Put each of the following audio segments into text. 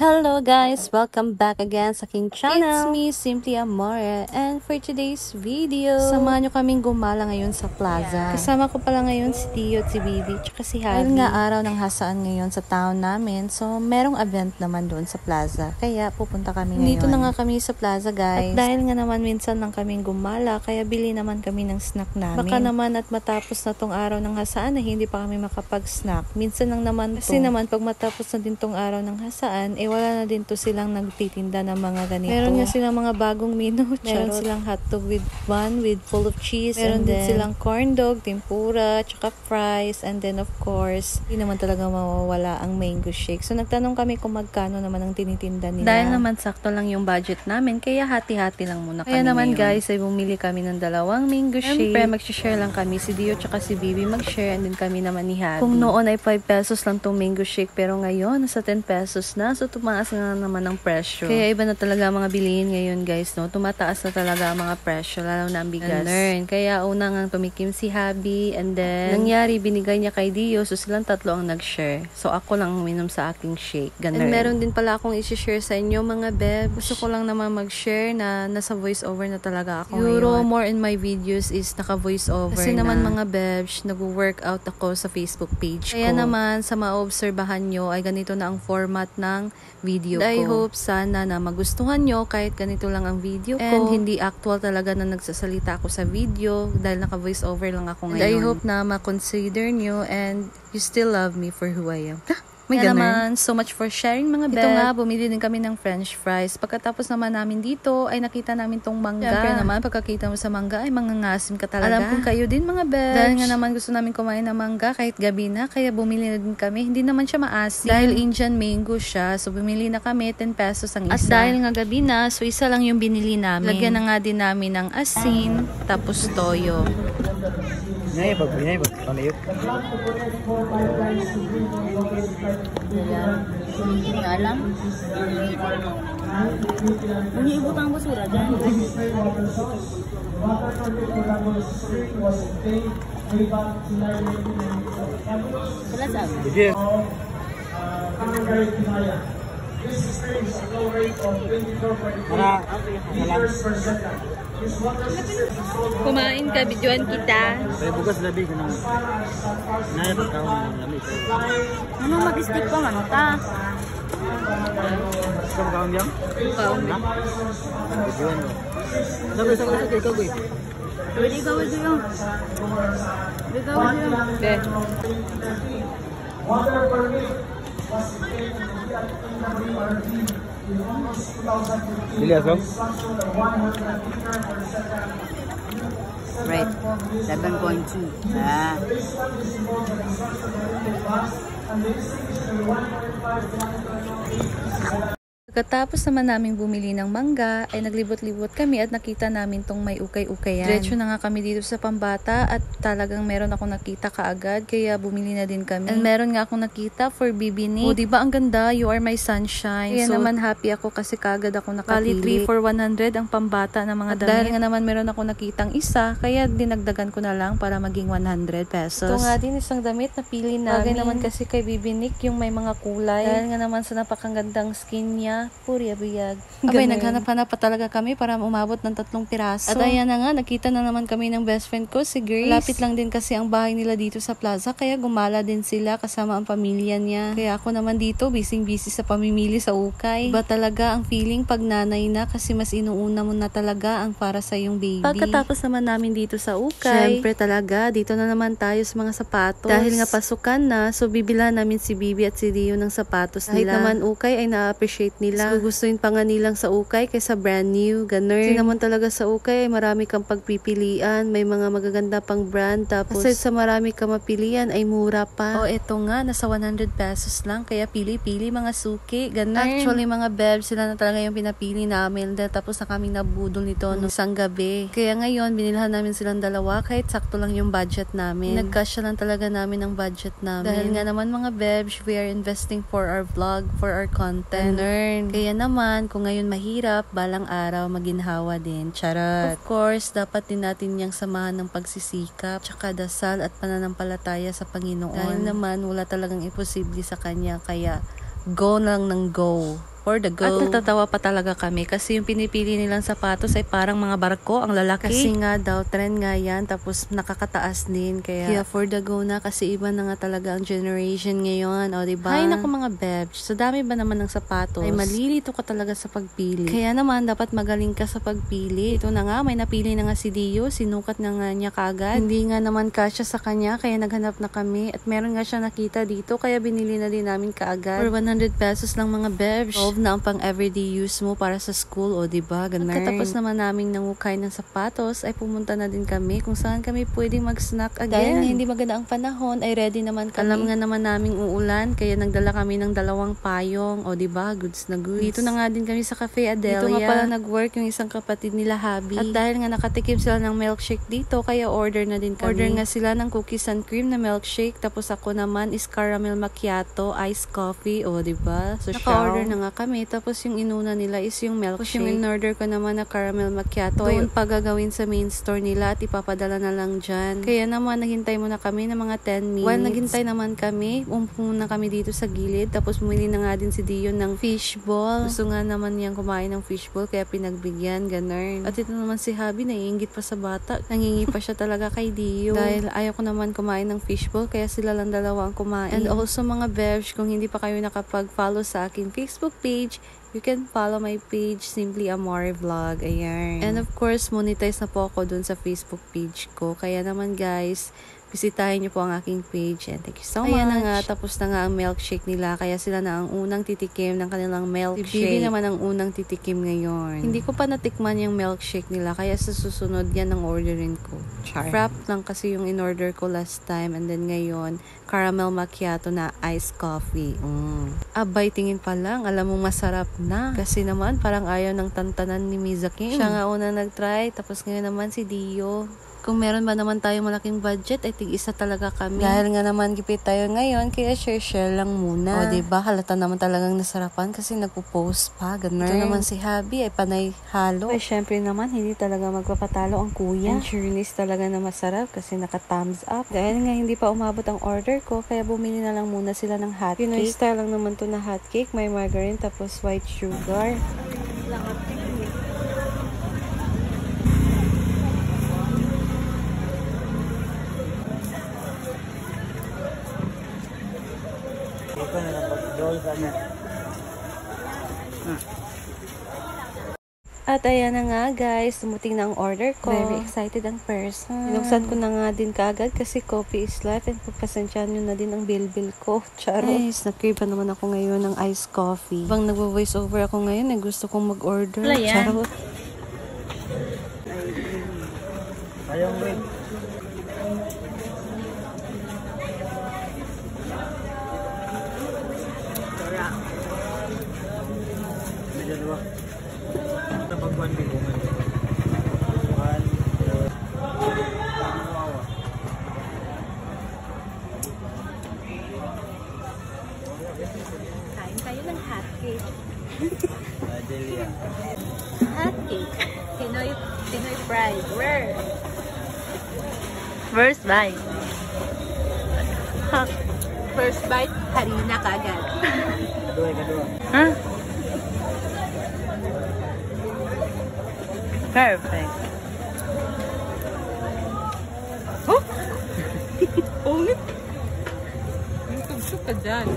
Hello guys! Welcome back again sa aking channel. It's me, Simply Amore. And for today's video, samahan nyo kaming gumala ngayon sa plaza. Kasama ko pala ngayon si Tio at si Bibi, tsaka si Javi. Dahil nga araw ng hasaan ngayon sa town namin, so merong event naman doon sa plaza. Kaya pupunta kami ngayon. Dito na nga kami sa plaza guys. At dahil nga naman minsan lang kaming gumala, kaya bili naman kami ng snack namin. Baka naman at matapos na tong araw ng hasaan, hindi pa kami makapag-snack. Minsan lang naman to. Kasi naman pag matapos na din tong araw ng hasaan, wala na din to silang nagtitinda ng mga ganito. Meron nga silang mga bagong menu. Meron silang hotdog with bun, with full of cheese. Meron din silang corn dog, tempura, tsaka fries. And then of course, hindi naman talaga mawawala ang mango shake. So nagtanong kami kung magkano naman ang tinitinda nila. Dahil naman sakto lang yung budget namin, kaya hati-hati lang muna kami. Kaya naman guys, ay bumili kami ng dalawang mango shake. Siyempre, mag-share lang kami. Si Dio tsaka si Bibi mag-share. And then kami naman ni Javi. Kung noon ay 5 pesos lang tong mango shake, pero ngayon, nasa 10 pesos na. So tumaas na naman ang presyo. Kaya iba na talaga mga bilihin ngayon guys, no? Tumataas na talaga ang mga presyo, lalo na ang bigas. Kaya una nga tumikim si Javi, and then nangyari, binigay niya kay Dio, so silang tatlo ang nag-share. So ako lang uminom sa aking shake. Ganun. And meron din pala akong i-share sa inyo mga beb. Gusto ko lang naman mag-share na nasa voice over na talaga ako ngayon. More in my videos is naka voice over kasi na. Naman mga bebs, nag-workout ako sa Facebook page ko. Kaya naman sa maobserbahan nyo ay ganito na ang format ng video ko. I hope sana na magustuhan nyo kahit ganito lang ang video ko. And hindi actual talaga na nagsasalita ako sa video dahil naka voice over lang ako ngayon. And I hope na ma-consider nyo and you still love me for who I am. Kaya naman, so much for sharing mga beb. Ito nga, bumili din kami ng french fries. Pagkatapos naman namin dito, ay nakita namin tong mangga. Siyempre naman, pagkakita mo sa mangga, ay mangangasim ka talaga. Alam kong kayo din mga beb. Dahil nga naman gusto namin kumain ng mangga kahit gabi na, kaya bumili na din kami. Hindi naman siya maasim. Dahil Indian mango siya, so bumili na kami, 10 pesos ang isa. At dahil nga gabi na, so isa lang yung binili namin. Lagyan na nga din namin ng asin, tapos toyo. Nay, panayot. Nga lang. Bunyi ibut ang basura dyan. Sila sabi? Sige. Kumain ka, videoan kita. Pero bukas labi ko nang naya pagkaon ng lamig. Ano mag-stick pa man ta? Ikaw magkaon diyan? Kaon. Videoan mo. Sabi ikaw boy. Pwede ikaw ito yung. Water permit was taken Dili ako? Right. 7.2. Ah. Pagkatapos naman namin bumili ng mangga, ay naglibot-libot kami at nakita namin tong may ukay-ukayan. Diretso na nga kami dito sa Pambata at talagang meron akong nakita kaagad, kaya bumili na din kami. And meron nga akong nakita for Bibinik. Oh, diba ang ganda? You are my sunshine. Kaya so, naman happy ako kasi kaagad ako nakapili. 3 for 100 ang Pambata na mga damit. Dahil nga naman meron akong nakitang isa, kaya dinagdagan ko na lang para maging 100 pesos. Ito nga din isang damit na pili namin. Bagay naman kasi kay Bibinik yung may mga kulay. Dahil nga naman sa napakagandang skin niya, puri abiyag. Abay, naghanap-hanap pa talaga kami para umabot ng 3 piraso. At ayan na nga, nakita na naman kami ng best friend ko, si Grace. Lapit lang din kasi ang bahay nila dito sa plaza, kaya gumala din sila kasama ang pamilya niya. Kaya ako naman dito, busy-busy sa pamimili sa ukay. Iba talaga ang feeling pag nanay na kasi mas inuuna mo na talaga ang para sa iyong baby. Pagkatapos naman namin dito sa ukay, syempre talaga, dito na naman tayo sa mga sapatos. Dahil nga pasukan na, so bibilan namin si Bibi at si Dio ng sapatos nila. Kahit naman ukay ay na-appreciate nila. So gustuin pa nga nilang sa ukay kaysa brand new, ganun. Kasi naman talaga sa ukay ay marami kang pagpipilian, may mga magaganda pang brand, tapos sa marami kang mapilian ay mura pa. O eto nga, nasa 100 pesos lang, kaya pili-pili mga suki, ganun. Actually mga bebs, sila na talaga yung pinapili namin, tapos na kami nabudol nito nung isang gabi. Kaya ngayon, binilhan namin silang dalawa kahit sakto lang yung budget namin. Nagkasya lang talaga namin ang budget namin. Dahil nga naman mga bebs, we are investing for our vlog, for our content. Kaya naman, kung ngayon mahirap, balang araw maginhawa din. Charot. Of course, dapat din natin niyang samahan ng pagsisikap, tsaka dasal at pananampalataya sa Panginoon. Dahil naman, wala talagang imposible sa Kanya, kaya go lang ng go. for the go. At natatawa pa talaga kami kasi yung pinipili nilang sapatos ay parang mga barko, ang lalaki. Kasi nga daw, trend nga yan, tapos nakakataas din. Kaya for the go na kasi iba na nga talaga ang generation ngayon. O diba? Hay naku mga bebs, sa dami ba naman ng sapatos, ay malilito ka talaga sa pagpili. Kaya naman, dapat magaling ka sa pagpili. Ito na nga, may napili na nga si Dio, sinukat na nga niya kagad. Hindi nga naman kasya sa kanya, kaya naghanap na kami. At meron nga siya nakita dito, kaya binili na din namin kaagad. For 100 pesos lang mga bebs. Na ang pang everyday use mo para sa school, o diba? Ganun. At katapos naman naming nangukay ng sapatos, ay pumunta na din kami kung saan kami pwedeng mag-snack again. Dahil hindi maganda ang panahon, ay ready naman kami. Alam nga naman naming uulan, kaya nagdala kami ng 2 payong, o diba? Goods na goods. Dito na nga din kami sa Cafe Adelia. Dito nga pala nag-work yung isang kapatid nila, Habi. At dahil nga nakatikim sila ng milkshake dito, kaya order na din kami. Order nga sila ng cookies and cream na milkshake, tapos ako naman is caramel macchiato, iced coffee, o diba? So, naka-order na nga kami, tapos yung inuna nila is yung milkshake. Tapos yung in-order ko naman na caramel macchiato, doon pa gagawin sa main store nila at ipapadala na lang dyan. Kaya naman, naghintay muna kami ng mga 10 minutes. While naghintay naman kami, muna kami dito sa gilid, tapos bumili na nga din si Dio ng fishball. Gusto nga naman niyang kumain ng fishball, kaya pinagbigyan, ganun. At ito naman si Habi, naiingit pa sa bata. Nangingi pa siya talaga kay Dio. Dahil ayaw ko naman kumain ng fishball, kaya sila lang dalawa ang kumain. And also mga bevs, kung hindi pa kayo nakapag-follow sa aking Facebook page, you can follow my page, Simply Amore Vlog. Ayan. And of course, monetize na po ako dun sa Facebook page ko. Kaya naman guys, bisitahin niyo po ang aking page. And thank you so much. Ayan na nga, tapos na nga ang milkshake nila. Kaya sila na ang unang titikim ng kanilang milkshake. Si Bibi naman ang unang titikim ngayon. Hindi ko pa natikman yung milkshake nila. Kaya sa susunod, yan ang orderin ko. Frap lang kasi yung in-order ko last time. And then ngayon, caramel macchiato na iced coffee. Abay, tingin pa lang. Alam mo, masarap na. Kasi naman, parang ayaw ng tantanan ni Mizakin. Siya nga una nag-try. Tapos ngayon naman si Dio. Kung meron ba naman tayong malaking budget, ay tig-isa talaga kami. Dahil nga naman gipit tayo ngayon, kaya share lang muna. O diba, halata naman talagang nasarapan kasi nagpo-post pa, ganun. Ito naman si Habi ay panay halo. Ay syempre naman, hindi talaga magpapatalo ang kuya. And sureness talaga na masarap kasi naka-thumbs up. Dahil nga hindi pa umabot ang order ko, kaya bumili na lang muna sila ng hot cake. Pinoy style lang naman to na hot cake. May margarine tapos white sugar. At ayan na nga guys, tumuting na ang order ko. Very excited ang person. Binuksan ko na nga din kaagad kasi coffee is life and pagpasensyahan nyo na din ang bill ko. Charo. Guys, nag-crave pa naman ako ngayon ng iced coffee. Bang nagvo-voice over ako ngayon, gusto kong mag-order. Charo. Ayaw mo One big woman. Kain tayo ng hot cake. Adelia. Hot cake. Pinoy fried. Where? First bite. First bite, harina kagad. Kadua. Huh? Perfect. Oh! Ungit! Yung tugso ka dyan.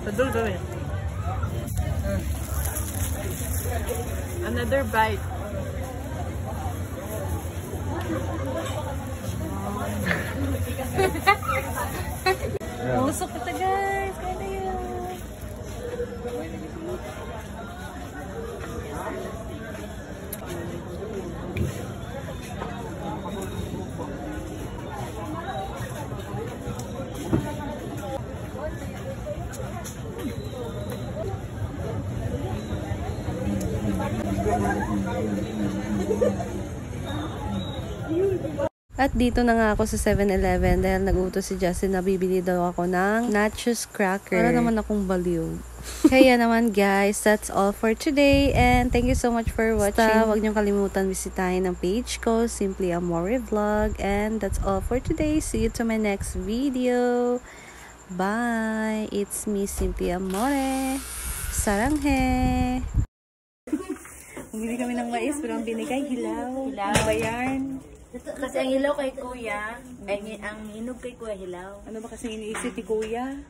Padul gawin. Another bite. Usok kita guys. Kaya na yun. At dito na nga ako sa 7-Eleven dahil nag-utos si Justin na bibili daw ako ng nachos cracker. Para naman akong baliw. Kaya naman guys, that's all for today and thank you so much for watching. Basta, huwag niyong kalimutan bisitahin ang page ko, Simply Amore Vlog, and that's all for today. See you to my next video. Bye! It's me, Simply Amore. Saranghe! Bumili kami ng mais, pero ang binigay, hilaw. Hilaw. Ano ba yan? Kasi ang hilaw kay kuya, ang hinog kay kuya hilaw. Ano ba kasing iniisip ni Kuya?